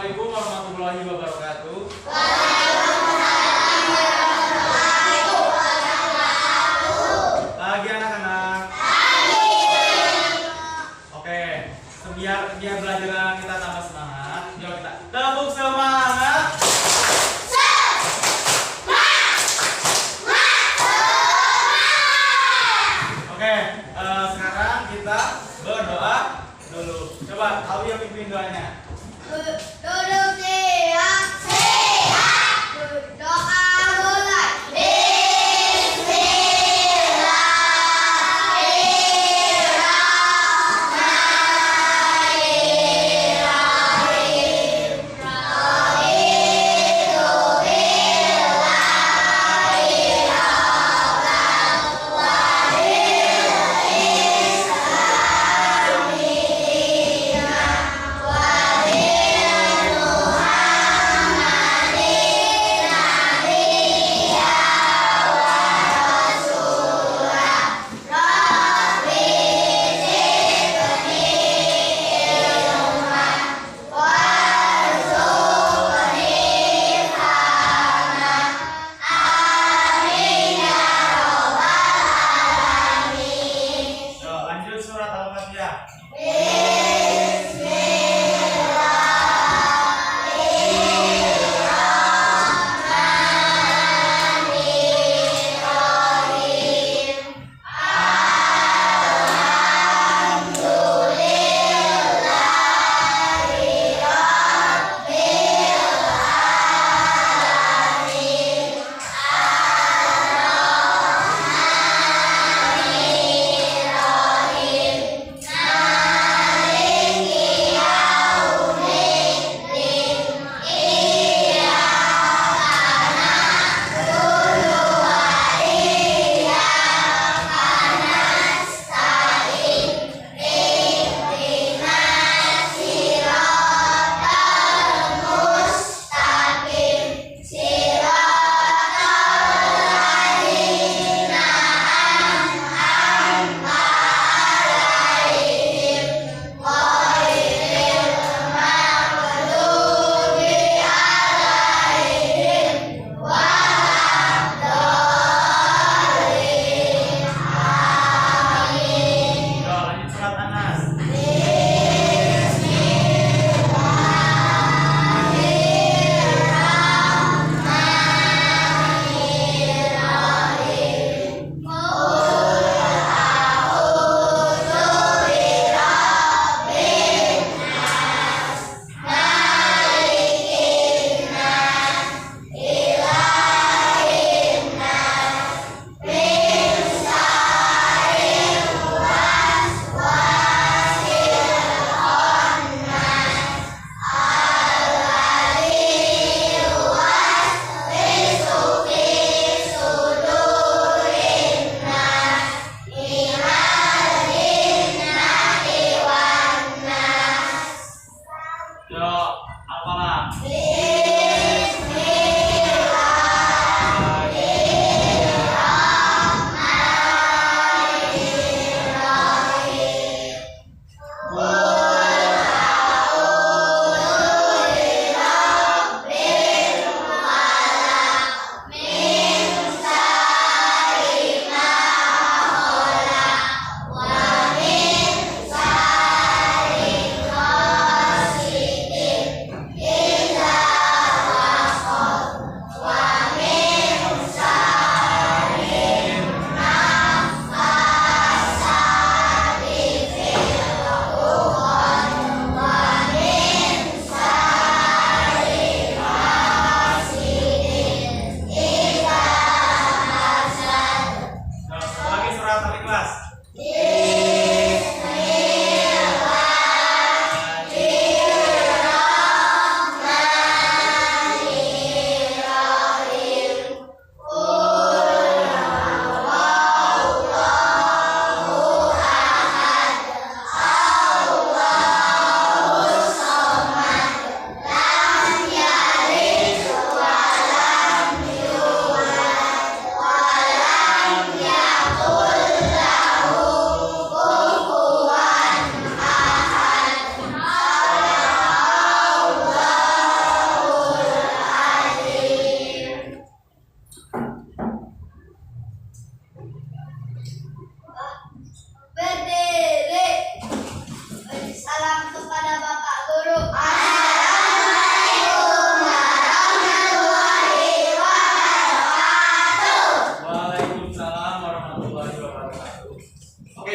Assalamualaikum warahmatullahi wabarakatuh. Pagi anak-anak. Oke, biar belajar kita tambah semangat. Yuk kita tepuk semangat. Oke, sekarang kita berdoa dulu. Coba Awi yang pimpin doanya. Duduk siap, berdoa mulai.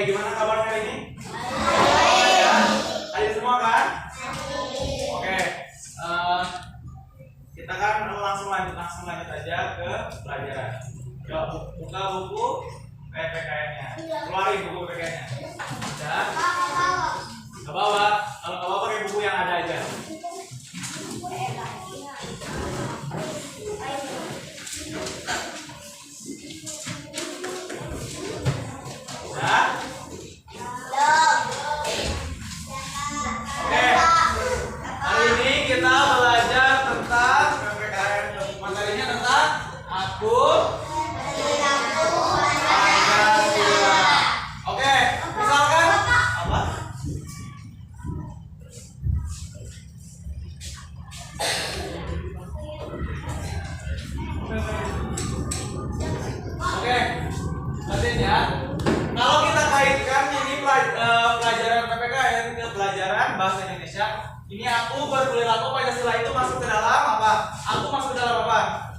gimana kabarnya hari ini? Baik ya. Ada semua kan? Oke. Kita kan langsung lanjut aja ke pelajaran. Yuk, buka buku PPKN-nya. Keluarin buku PPKN-nya. Dan ke bawah. Kalau ke bawah pakai buku yang ada aja. Nah. Oke. Hari ini kita belajar tentang PPKN. Materinya tentang aku Pancasila. Oke, misalkan apa? Oke, lanjut ya. Kalau kita kaitkan ini pelajaran PPKN ke pelajaran bahasa Indonesia, ini aku berperilaku Pancasila itu masuk ke dalam apa? Aku masuk ke dalam apa?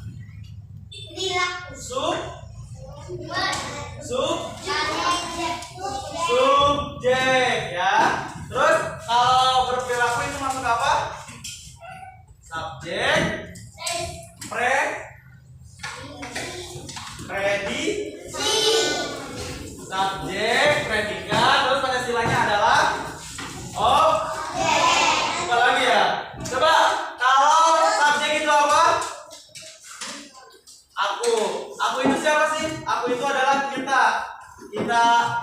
Subjek ya. Terus kalau berperilaku itu masuk apa? Subjek, subjek, predikat, terus Pancasilanya adalah apa lagi ya? Coba kalau subjek itu apa? Aku itu siapa sih? Aku itu adalah kita,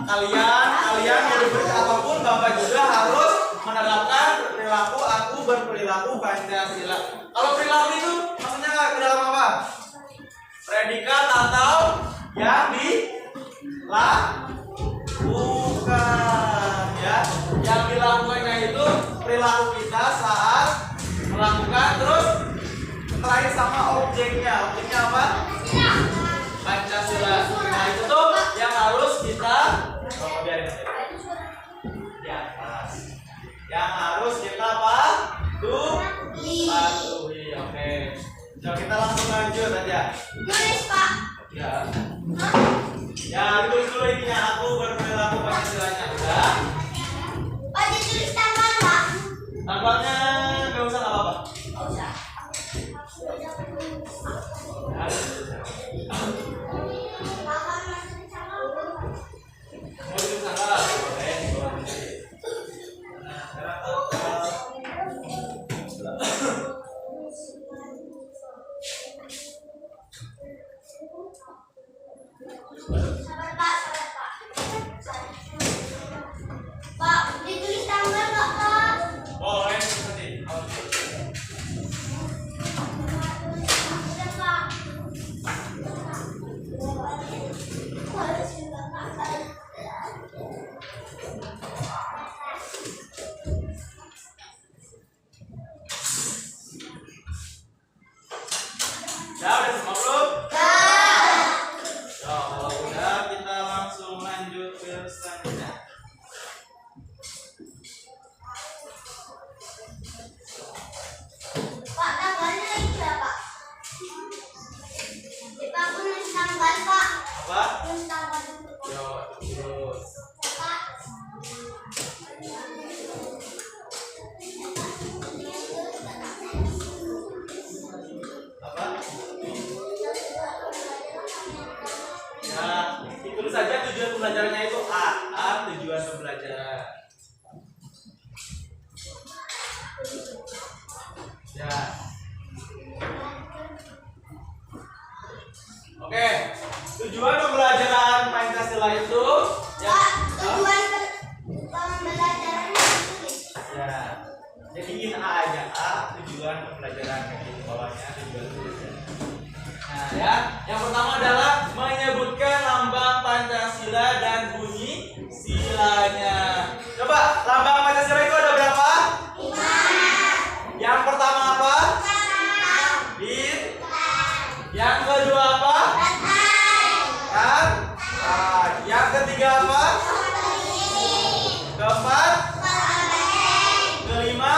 kalian yang berperilaku apapun, Bapak juga harus menerapkan perilaku aku berperilaku Pancasila. Kalau perilaku itu maksudnya nggak ke dalam apa? Predikat atau yang dilakukan ya. Yang dilakukannya itu perilaku kita saat melakukan, terus terakhir sama objeknya. Objeknya apa? Pancasila. Nah itu tuh yang harus kita biarin aja di atas. Yang harus kita patuhi. Oke. Coba kita langsung lanjut aja. Tulis, Pak. Ya. Ya, tulis dulu intinya aku berperilaku Pancasilanya. Udah. Pak, ditulis tanggal, Pak. Tanggalnya nggak usah, nggak apa-apa. Nggak usah. Bapak masuk tanggal. Mau tulis tanggal? Boleh. Nah, sekarang Sabar, Pak. Pak, ditulis tanggal nggak, Pak? boleh nanti. Udah, Pak. Ya, udah semua belum? Ya, kalau udah kita langsung lanjut ke selanjutnya. Pak, tanggalnya lagi berapa? Pak, aku nulis tanggal, Pak. Apa? Nulis tanggal dulu. Yo, terus. Pak. Apa? Ya, ditulis saja tujuan pembelajarannya itu A, tujuan pembelajaran. Ya. Oke, tujuan pembelajaran Pancasila itu ya. Pak, tujuan pembelajarannya ditulis. Ya. Jadiin A aja, A tujuan pembelajaran, di bawahnya tujuan pembelajaran. Nah, ya, yang pertama adalah menyebutkan lambang Pancasila dan bunyi silanya. Coba, lambang Pancasila itu ada berapa? 5. Yang pertama apa? Yang kedua apa? Kan? Yang ketiga apa? Keempat? Kelima?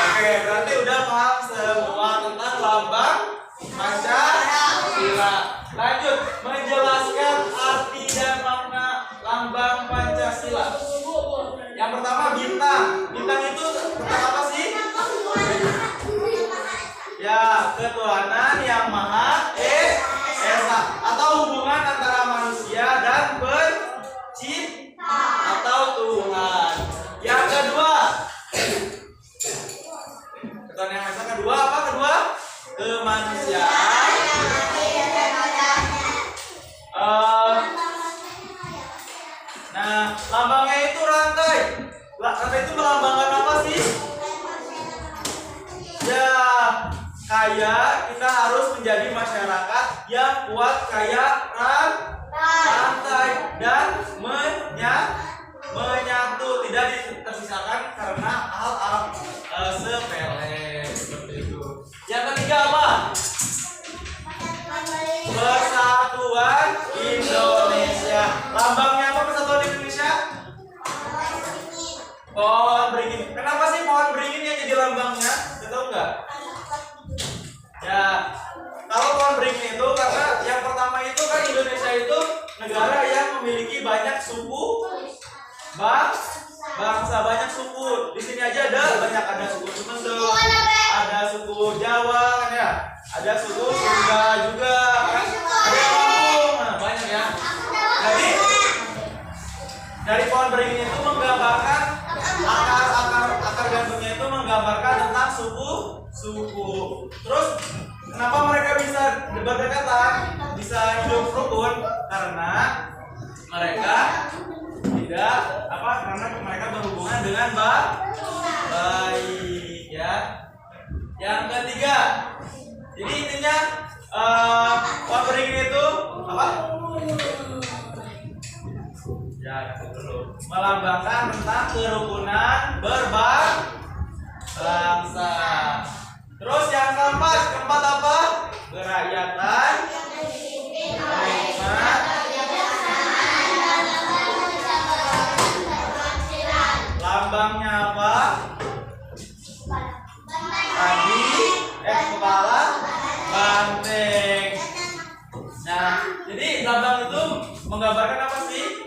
Oke, berarti udah paham semua tentang lambang Pancasila. Lanjut, menjelaskan arti dan makna lambang ketuhanan yang Maha Esa atau hubungan antara manusia dan pencipta atau Tuhan. Yang kedua, ketuhanan yang Maha Esa kedua apa? Kedua, kemanusiaan. Nah, lambangnya itu rantai. Rantai itu melambangkan apa sih? Ya, kayak kita harus menjadi masyarakat yang kuat kayak rantai dan menyatu, tidak terpisahkan karena hal sepele seperti itu. Yang ketiga apa? Persatuan Indonesia. Lambangnya apa Persatuan Indonesia? Pohon beringin. Kenapa sih pohon beringin yang jadi lambangnya? Tahu nggak? Ya, kalau pohon beringin itu karena yang pertama itu kan Indonesia itu negara yang memiliki banyak suku, bangsa, banyak suku. Di sini aja ada suku Sunda, ada suku Jawa kan ya, ada suku Sunda juga kan, ada Lampung, nah, banyak ya. Jadi dari pohon beringin itu menggambarkan akar gantungnya itu menggambarkan tentang suku. Terus kenapa mereka bisa berdekatan, bisa hidup rukun? Karena mereka karena mereka berhubungan dengan baik ya. Yang ketiga, jadi intinya pohon beringin itu apa? Ya, dulu melambangkan tentang kerukunan berbangsa. Terus yang keempat apa? Kerakyatan, nikmat, lambangnya apa? Tadi kepala banteng. Nah, jadi lambang itu menggambarkan apa sih?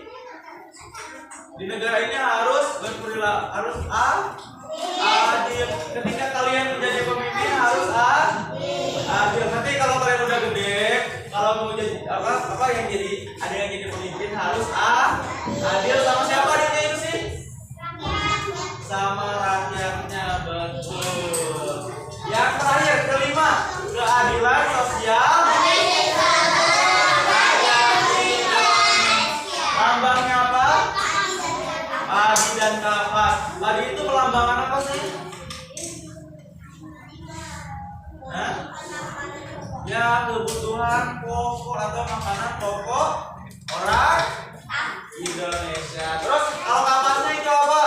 Di negara ini harus berperilaku, harus adil. Ketika kalian menjadi pemimpin harus adil. Nanti kalau kalian udah gede, kalau mau jadi apa yang jadi ada yang jadi pemimpin harus adil sama siapa adilnya itu sih? Sama rakyatnya, betul. Yang terakhir kelima, keadilan sosial. Lambangnya apa? Padi dan kapas. Padi itu melambangkan apa sih? Hah? Ya, kebutuhan pokok atau makanan pokok orang Indonesia. Terus kalau kapasnya itu apa?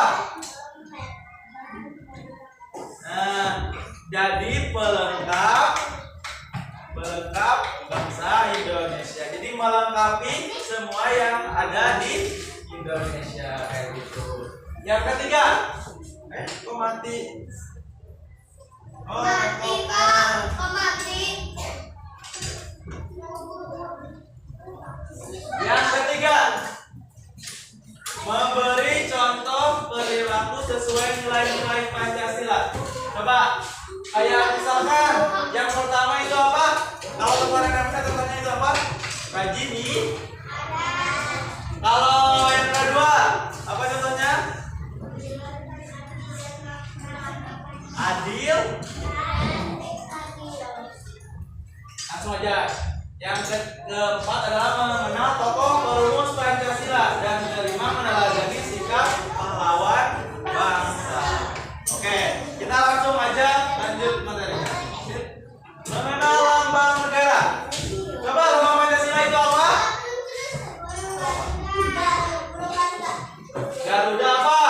Nah, jadi pelengkap bangsa Indonesia. Jadi melengkapi semua yang ada di Indonesia kayak gitu. Yang ketiga, kok mati? Oh, mati Pak, kok mati? Yang ketiga, memberi contoh perilaku sesuai nilai-nilai Pancasila. Coba, kayak misalkan yang pertama itu apa? Kalau kemarin saya contohnya itu apa? Rajin nih. Kalau yang kedua, apa contohnya? Adil. Langsung aja. Yang keempat adalah mengenal tokoh perumus Pancasila dan menerima meneladani sikap pahlawan bangsa. Oke, kita langsung aja lanjut materinya. Mengenal lambang negara. Coba lambang Pancasila itu apa? Garuda apa?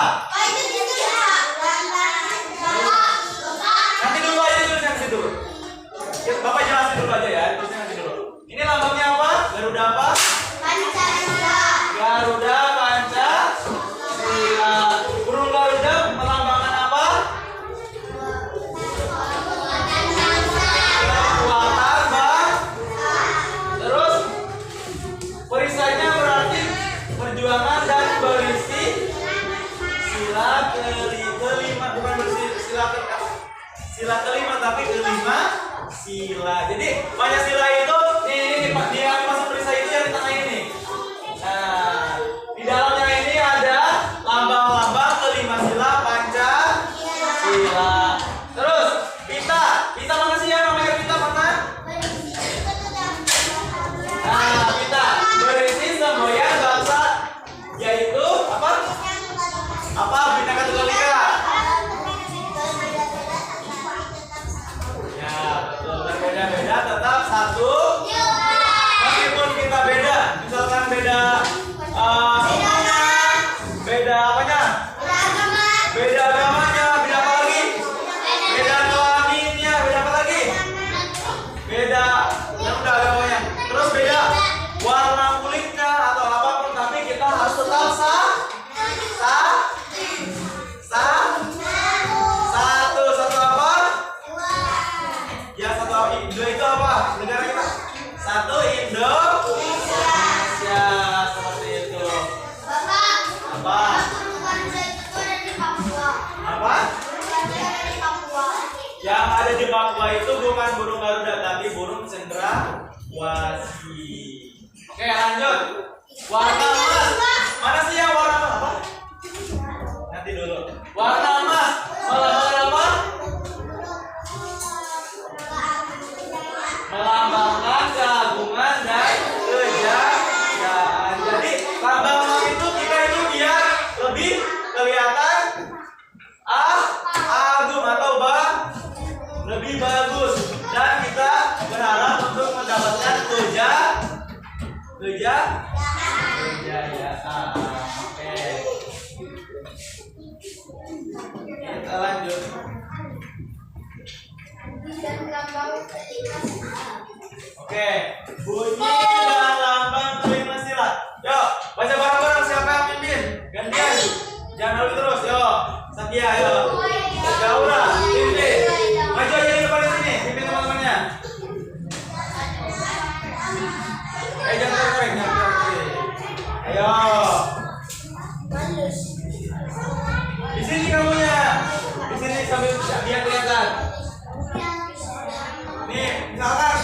Nanti dulu aja tulis yang situ. Bapak jelasin dulu aja ya, tulisnya nanti dulu. Ini lambangnya apa? Garuda apa? Garuda Pancasila. Burung Garuda melambangkan apa? Kekuatan bangsa. Terus perisainya berarti perjuangan dan berisi kejayaan. Oke. Kita lanjut. Oke, bunyi dan lambang kelima sila. Yuk, baca bareng-bareng siapa yang pimpin? Gantian. Jangan lalu terus. Yuk, Sakia, yuk. Gaura, pimpin. Maju aja di depan sini, pimpin teman-temannya. Jangan terkering, jangan terkering. Ayo. Di sini kamunya. Di sini sambil biar kelihatan. Nih, misalkan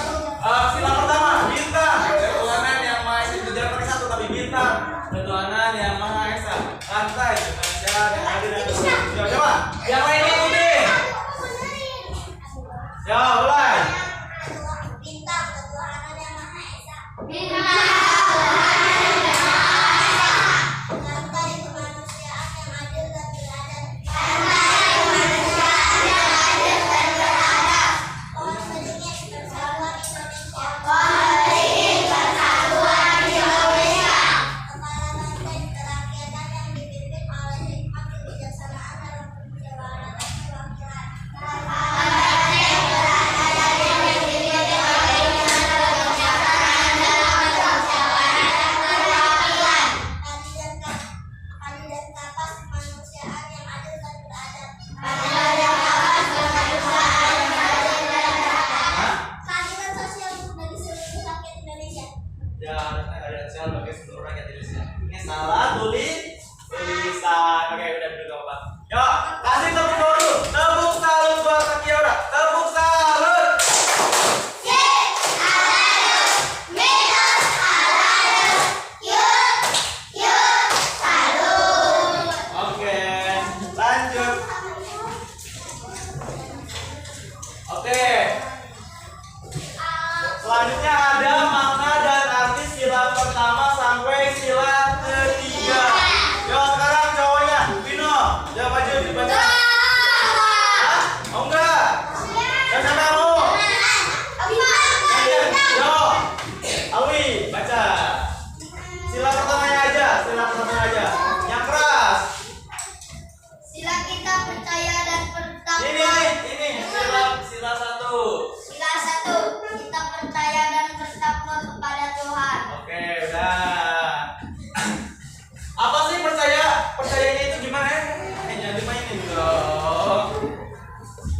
sila pertama bintang. Ketuhanan yang Maha Esa, itu jangan pakai satu tapi bintang. Ketuhanan yang Maha Esa. Lantai, dengan yang adil dan bersih. Coba, yang lain ikuti. Ya, mulai. Bintang ketuhanan yang Maha Esa. Lantai kemanusiaan yang adil dan beradab. Pohon beringin persatuan Indonesia. Kepala banteng kerakyatan yang dipimpin oleh hikmat kebijaksanaan dalam musyawarah dan perwakilan. Adil dan kapas kemanusiaan yang adil dan beradab. Keadilan sosial bagi seluruh rakyat Indonesia. Ya, ada sel bagi seluruh rakyat Indonesia. Ini salah tulisan. Oke, udah dulu gak apa-apa. Yuk, kasih tepuk dulu. Tepuk salut buat Sakiaura. Tepuk salut. Oke, lanjut. Oke. Selanjutnya ada makna dan arti sila pertama sampai sila ketiga. Yuk, sekarang cowoknya Vino. Ya, maju dibaca. Hah? Mau enggak? Ya, siapa yang mau? Kalian. Yuk. Alwi, baca. Sila pertamanya aja, sila pertamanya aja. Yang keras. Sila kita percaya dan bertakwa. Ini sila satu. Sila 1, kita percaya dan bertakwa kepada Tuhan. Oke, udah. Apa sih percaya? Percayanya itu gimana? Jangan dimainin dong.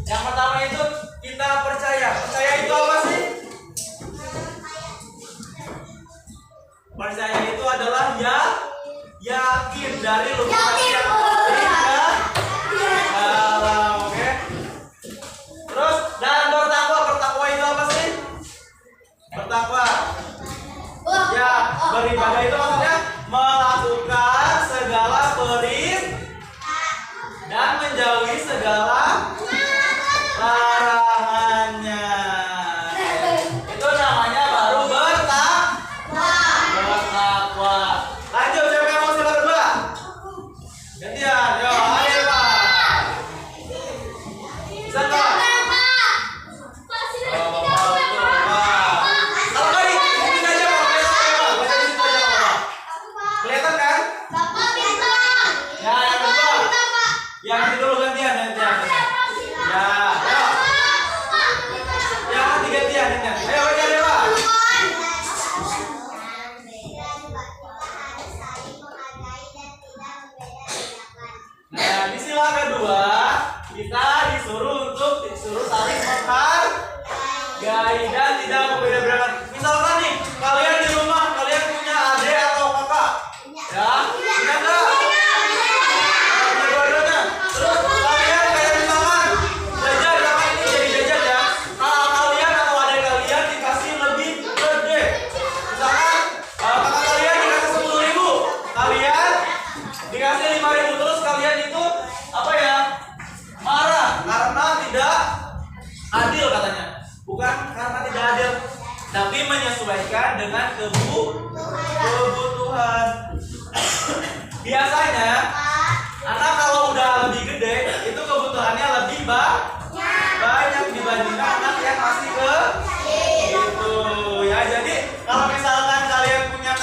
Yang pertama itu kita percaya. Percaya itu apa sih? Percaya itu adalah yakin dari lubuk hati yang dalam. Oke. Terus dan bertakwa. Bertakwa itu apa sih? Bertakwa. Ya, beribadah itu maksudnya melakukan segala perintah dan menjauhi segala larangannya. Itu namanya baru bertakwa. Lanjut, siapa yang mau sila kedua? Gantian, yo, ayo Pak. Bisa nggak? Kalau nggak di sini aja Pak, kelihatan Pak. Baca di situ aja Pak. Kelihatan kan? Bapak bintang. Ya, yang kedua. Yang ini dulu gantian. Ya, ayo. Yang ketiga gantian. Ayo baca deh Pak. Nah, di sila kedua kita disuruh saling menghargai dan tidak membeda-bedakan. Misalkan nih, kalian di rumah kalian punya adik atau kakak, ya, punya enggak? Punya dua-duanya. Terus kalian kayak misalkan jajan, kakak ini jadi jajan ya. Kakak kalian atau adik kalian dikasih lebih gede. Misalkan kakak kalian dikasih 10.000, kalian dikasih 5.000, terus kalian itu apa ya? Marah karena tidak adil katanya. Bukan karena tidak adil, tapi menyesuaikan dengan kebutuhan. Biasanya anak kalau udah lebih gede itu kebutuhannya lebih banyak dibandingkan anak yang masih gitu ya. Jadi kalau misalkan kalian punya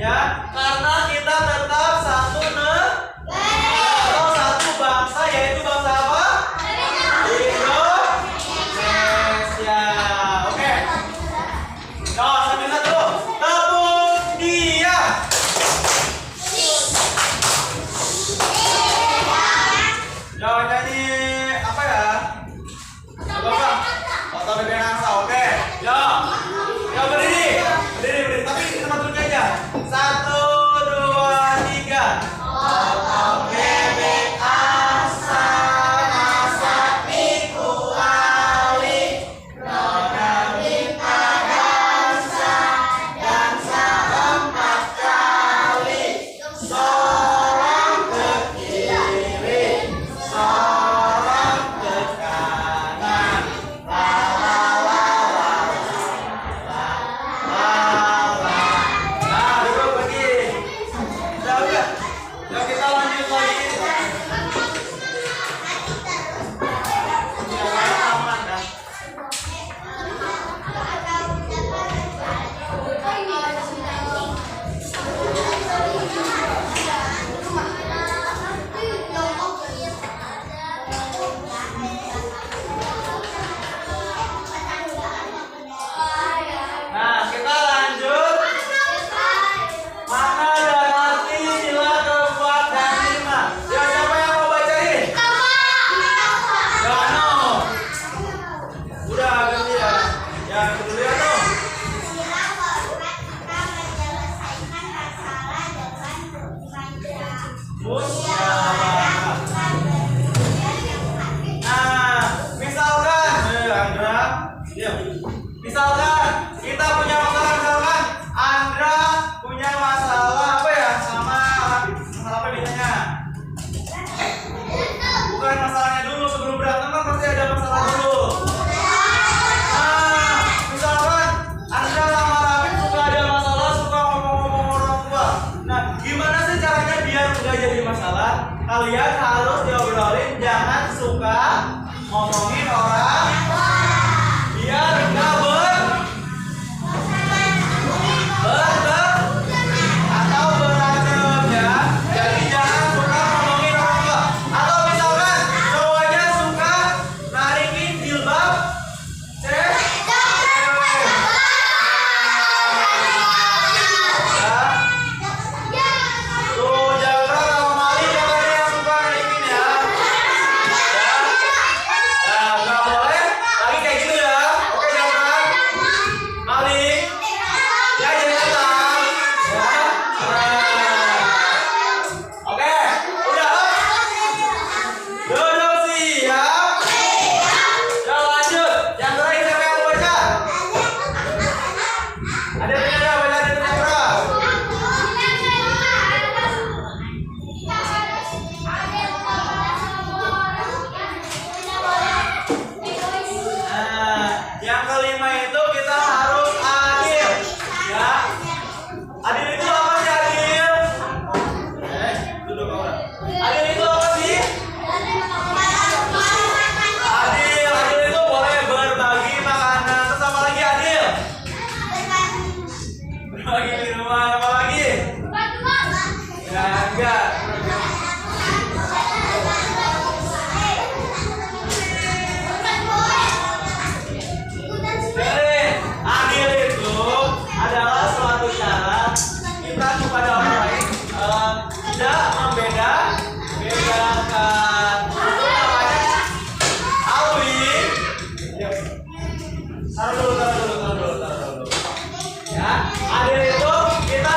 Ya, karena kita tetap satu atau satu bangsa, yaitu bangsa apa? Indonesia. Oke. Nah, sambil satu. Tepuk dia. Jangan nyanyi apa ya? Coba. Otot bebek angsa. Oke. Ya. Ya berdiri. Berdiri. Tapi tempat duduk aja. 1, 2, 3. Otot bebek angsa masak mie kuali. Nona minta dansa 4 kali. Sorong ke kiri, sorong ke kanan. La la la la la la la. Nah, duduk lagi. Udah. Yuk kita lanjut lagi. Ya, aman dah. Nah, kita lanjut. Mana dan arti sila keempat dan 5. Ya, siapa yang mau bacain? Jono. Udah ganti ya. Ya, dulu ya dong. Musyawarah. Nah, misalkan, Andra, diam. Misalkan kita punya masalah, misalkan Andra punya masalah apa ya sama masalah apa biasanya? Bukan masalahnya dulu, sebelum berantem kan pasti ada masalah dulu. Nah, misalkan Andra sama Raffi suka ada masalah, suka ngomong-ngomong orang tua. Nah, gimana sih caranya biar nggak jadi masalah? Kalian harus diobrolin, jangan suka ngomongin orang biar nggak atau berantem ya. Jadi jangan suka ngomongin orang tua. Atau misalkan cowoknya suka narikin jilbab cewek. Ya. Tuh Jabra sama Mali jangan yang suka narikin ya. Ya. Nah, nggak boleh lagi kayak gitu ya. Oke Jabra, Mali. Ya jangan salah. Ya. Oke, udah. Duduk siap. Ya lanjut. Yang terakhir siapa yang mau baca? Ada yang baca dari Jabra. Nah, yang kelima itu kita harus adil. Ya. Adil itu apa sih adil? Duduk kawan. Adil itu apa sih? Adil itu boleh berbagi makanan. Terus apa lagi adil? Berbagi minuman. Apa lagi? Ya enggak. Jadi adil itu adalah suatu cara kita kepada orang lain tidak membedakan. Itu namanya Alwi. Taruh dulu. Ya, adil itu kita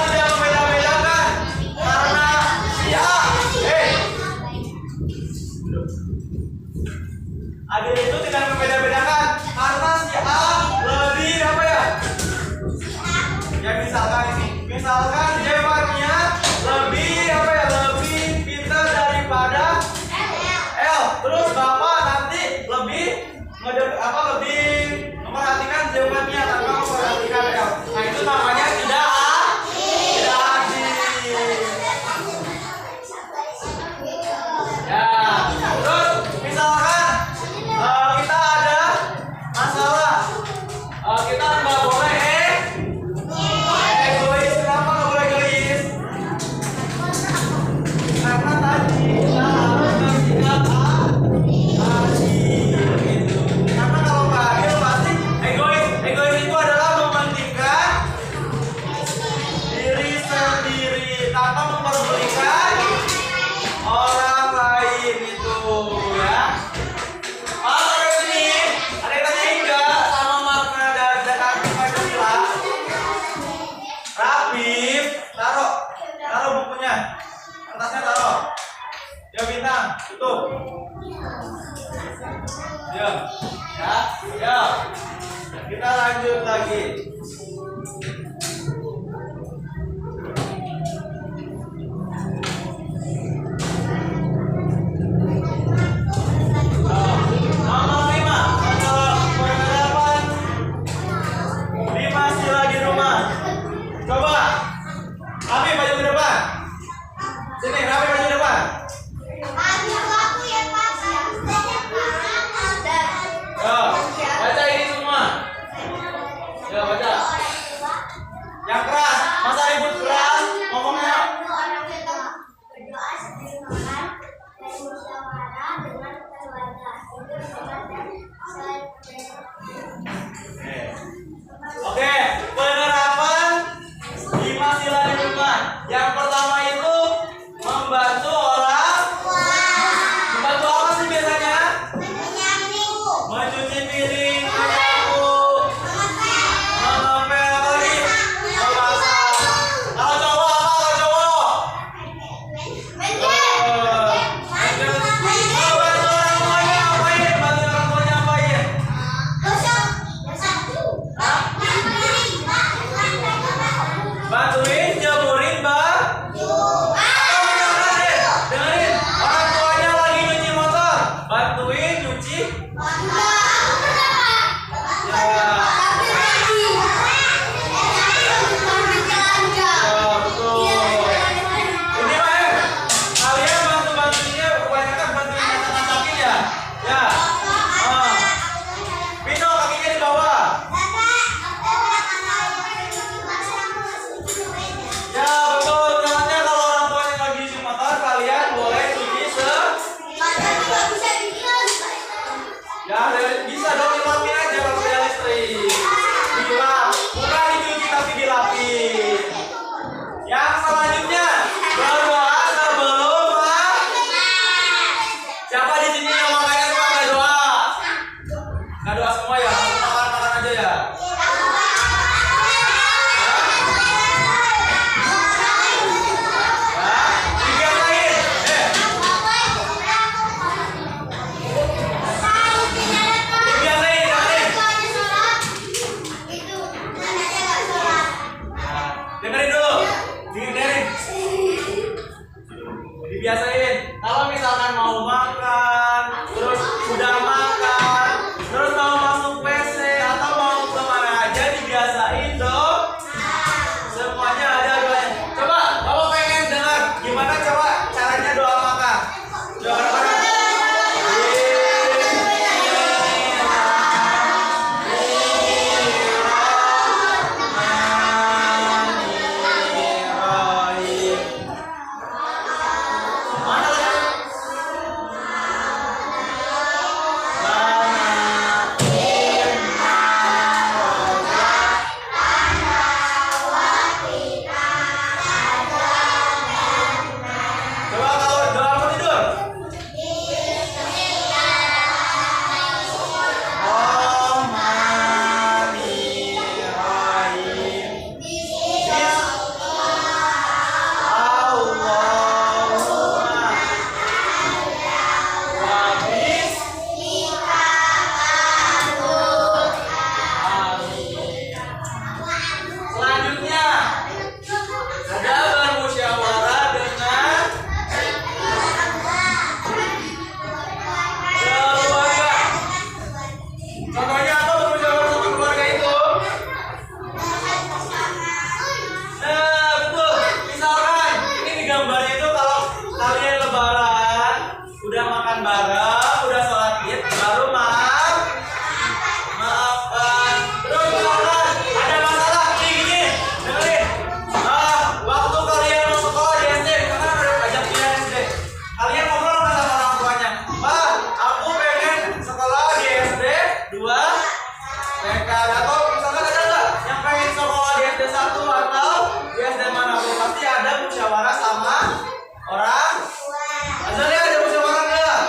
dibiasain. Kalau misalkan mau makan, terus udah makan, terus mau masuk WC atau mau kemana aja dibiasain dong. Semuanya ada doanya. Coba, Bapak pengen dengar gimana coba caranya doa makan. Coba bareng-bareng. Mana coba kalau doa mau tidur. Bismillahirrahmanirrahim. Allahumma wa bismika amin. Selanjutnya ada bermusyawarah dengan keluarga. Contohnya apa bermusyawarah sama keluarga itu? Nah, betul. Misalkan ini di gambarnya itu kalau kalian lebaran, udah makan bareng, udah sholat id, baru maafkan. Terus misalkan ada masalah nih gini, dengerin. Waktu kalian mau sekolah di SD, misalkan ada ajak dia SD, kalian ngobrol nggak sama orang tuanya? Pak, aku pengen sekolah di SD 2 TK, atau misalkan ada nggak yang pengen sekolah di SD 1 atau di SD manapun, pasti ada musyawarah sama orang. Azalnya ada musyawarah nggak?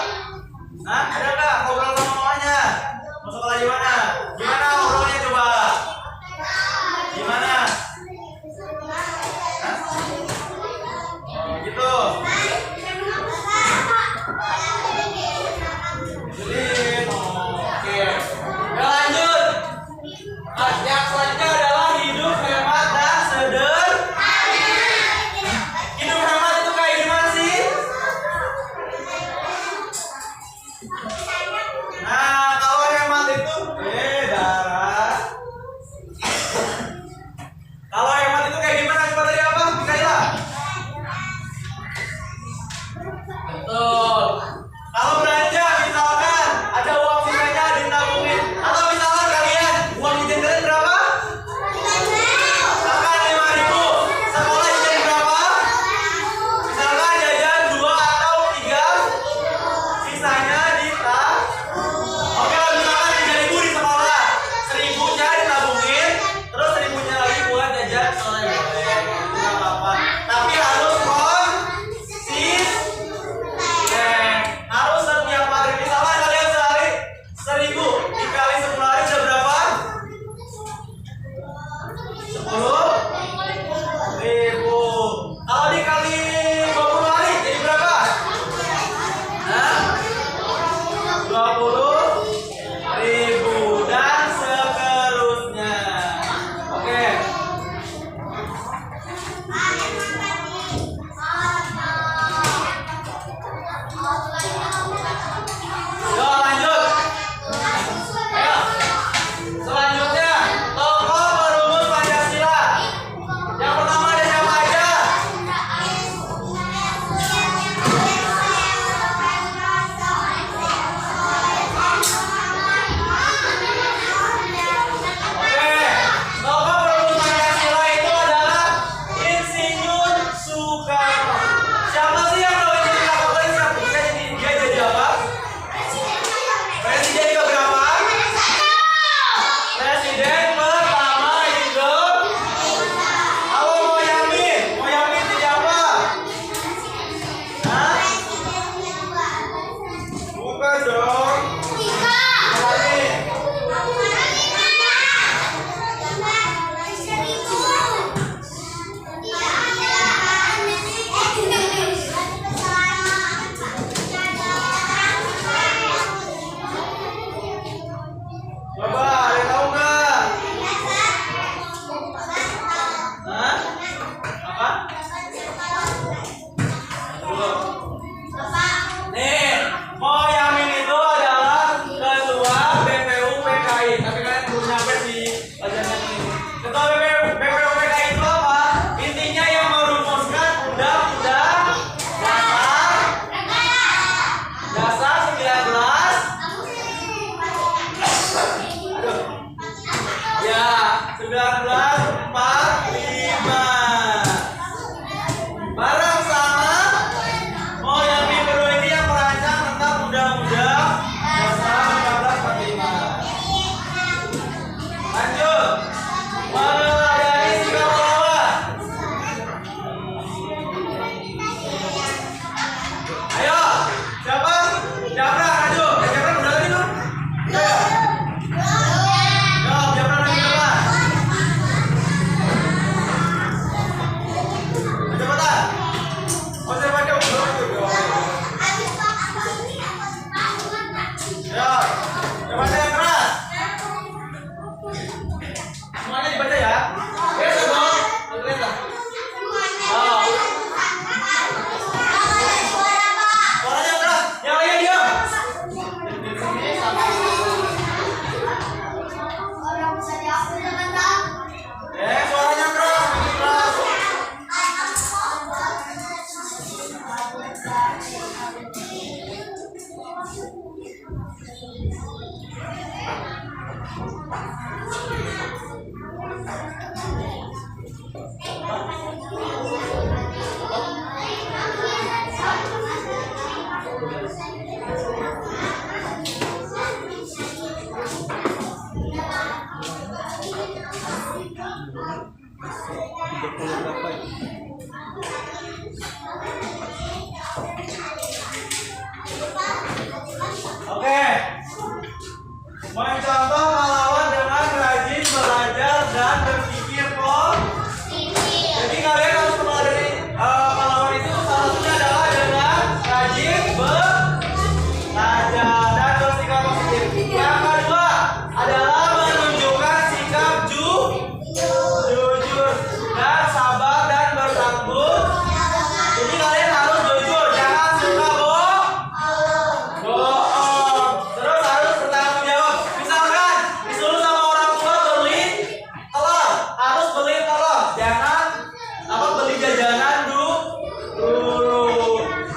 jajanan dulu.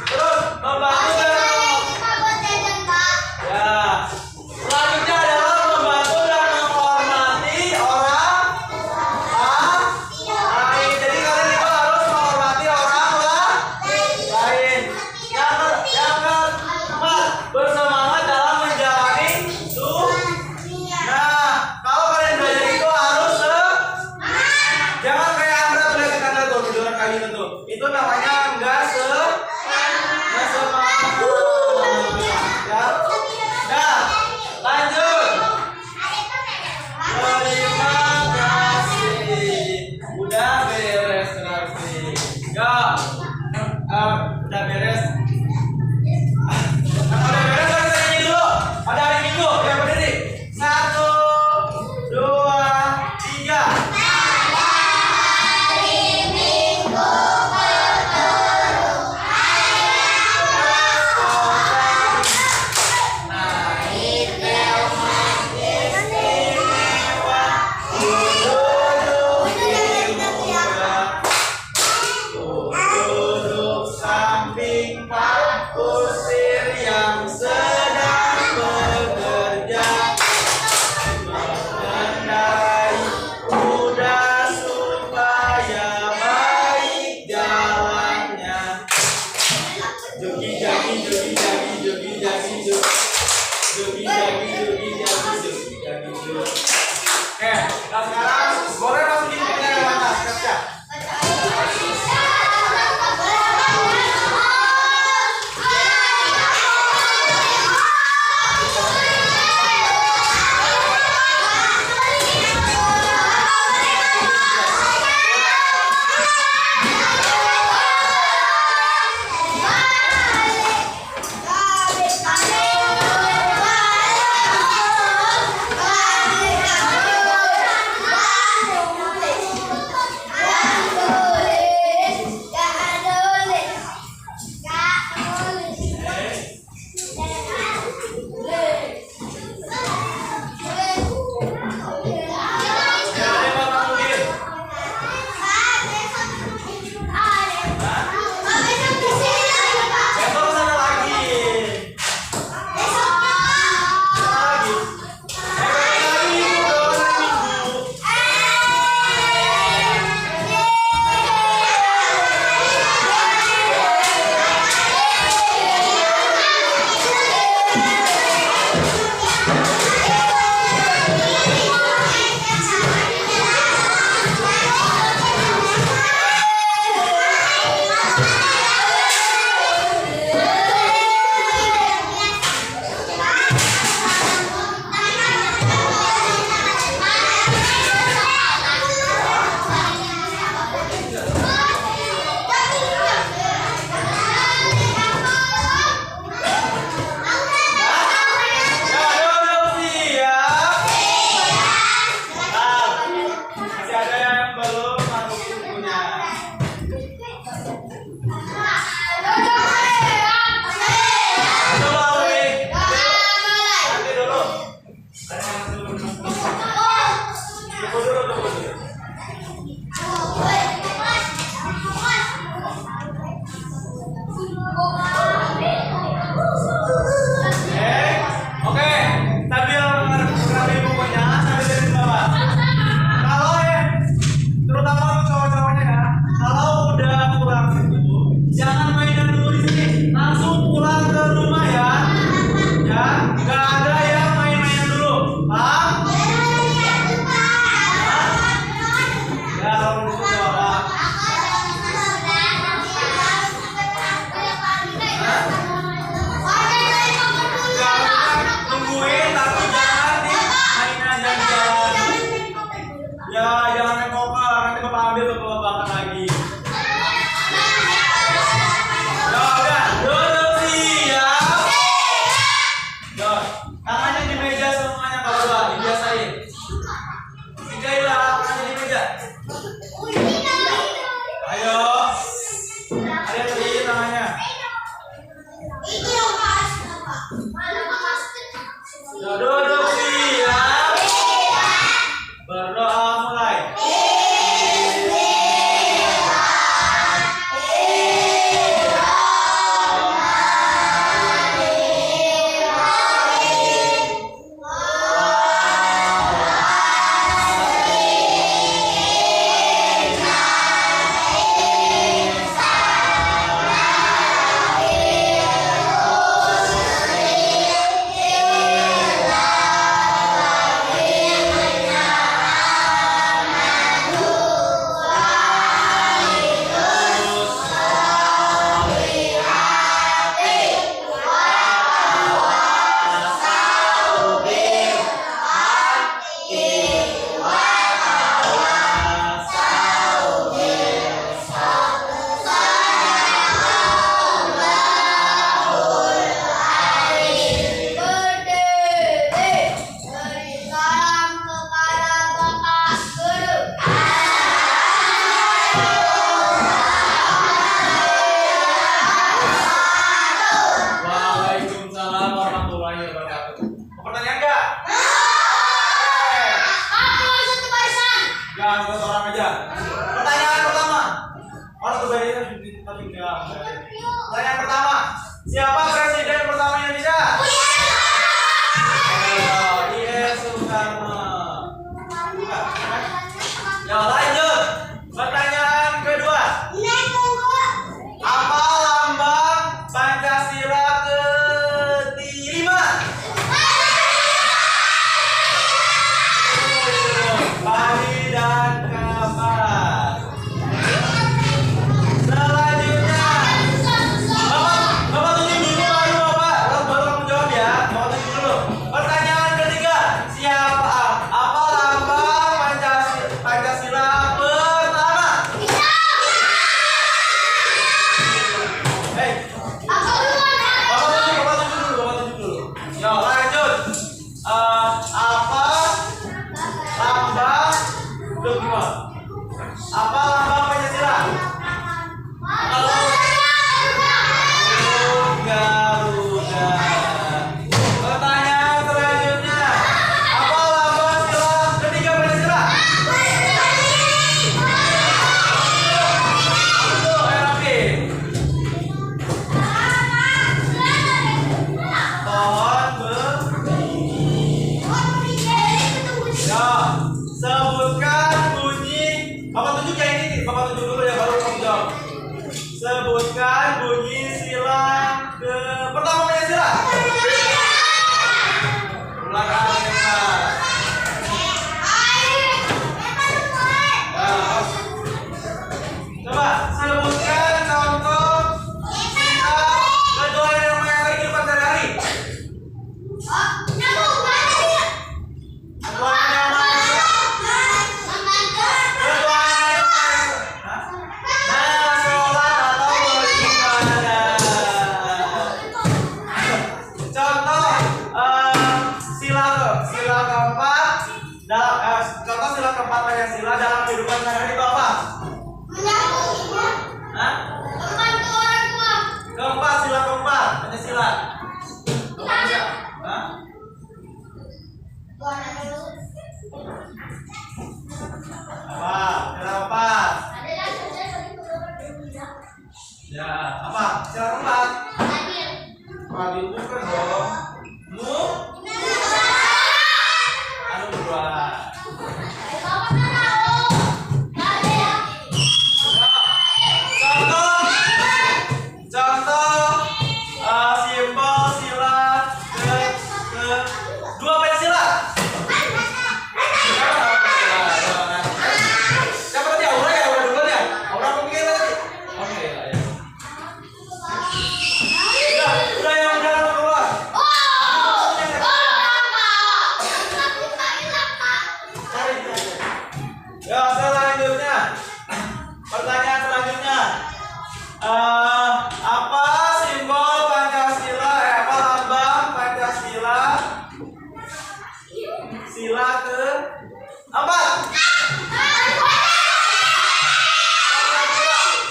Terus membantu dan ya. Selanjutnya adalah membantu dan menghormati orang lain. Jadi kalian juga harus menghormati orang lain. Yang keempat, bersemangat dalam menjalani Nah, kalau kalian belajar itu harus jangan kayak Anda belajar Anda tuh tiduran kayak gitu tuh. Itu namanya enggak semangat. Ya. Nah, lanjut. Terima kasih. Udah beres berarti. Ya. Udah beres. Udah beres kan saya ini dulu. Pada hari Minggu yang berdiri. 1, 2, 3. Hari Minggu bertemu Pertanyaan pertama, siapa presiden pertama Indonesia? I.S. Soekarno. Ya lanjut. Pertanyaan kedua. Apa lambang Pancasila kelima? Padi dan kapas. Selanjutnya, Bapak tunjuk dulu baru kamu jawab ya. Bapak tunjuk dulu. Pertanyaan ketiga, apa lambang Pancasila pertama? Bapak tunjuk dulu. Yo, lanjut. Apa lambang Pancasila? Garuda. Pertanyaan selanjutnya, apa lambang sila ketiga Pancasila? Pohon berdiri. Ya, sebutkan bunyi. Bapak tunjuk ya ini. Bapak tunjuk dulu ya baru kamu jawab. Sebutkan bunyi sila pertama Pancasila. Ulang aja. Coba sebutkan contoh sila kedua yang mengakhiri kehidupan sehari-hari. Keduanya mana? Nah, sholat atau beribadah. Contoh sila keempat contoh sila keempat Pancasila dalam kehidupan sehari-hari itu apa? Hah? Keempat, sila keempat Pancasila. Hah? Apa? Sila keempat. Ya, apa? Sila keempat. Adil bukan dong. Anu berdua. Contoh simbol sila kedua Pancasila. Siapa tadi? Aura ya? Aura duluan ya? Aura apa mikir tadi? Oke, ya. Udah yang udah keluar. Ya, selanjutnya. Pertanyaan selanjutnya. Apa simbol Pancasila? Apa lambang Pancasila? Sila ke-4.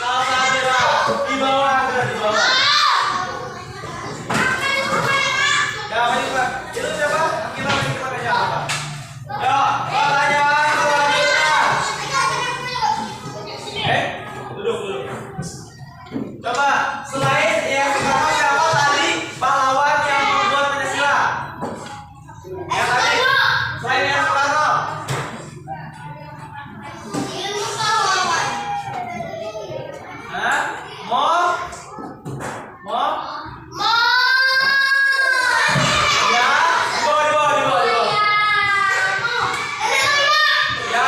Salsabila. Di bawah ada di bawah. Ya, Pak. Itu siapa? Kita tanya apa? Ya, pertanyaan selanjutnya. Duduk. Coba selain yang pertama siapa tadi pahlawan yang membuat Pancasila? Yang tadi selain yang Soekarno. Hah? Ya, di bawah. Ya,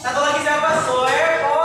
satu lagi siapa? Soepo.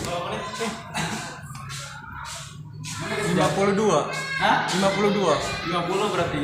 Berapa menit? 52. Hah? 52. 50 berarti.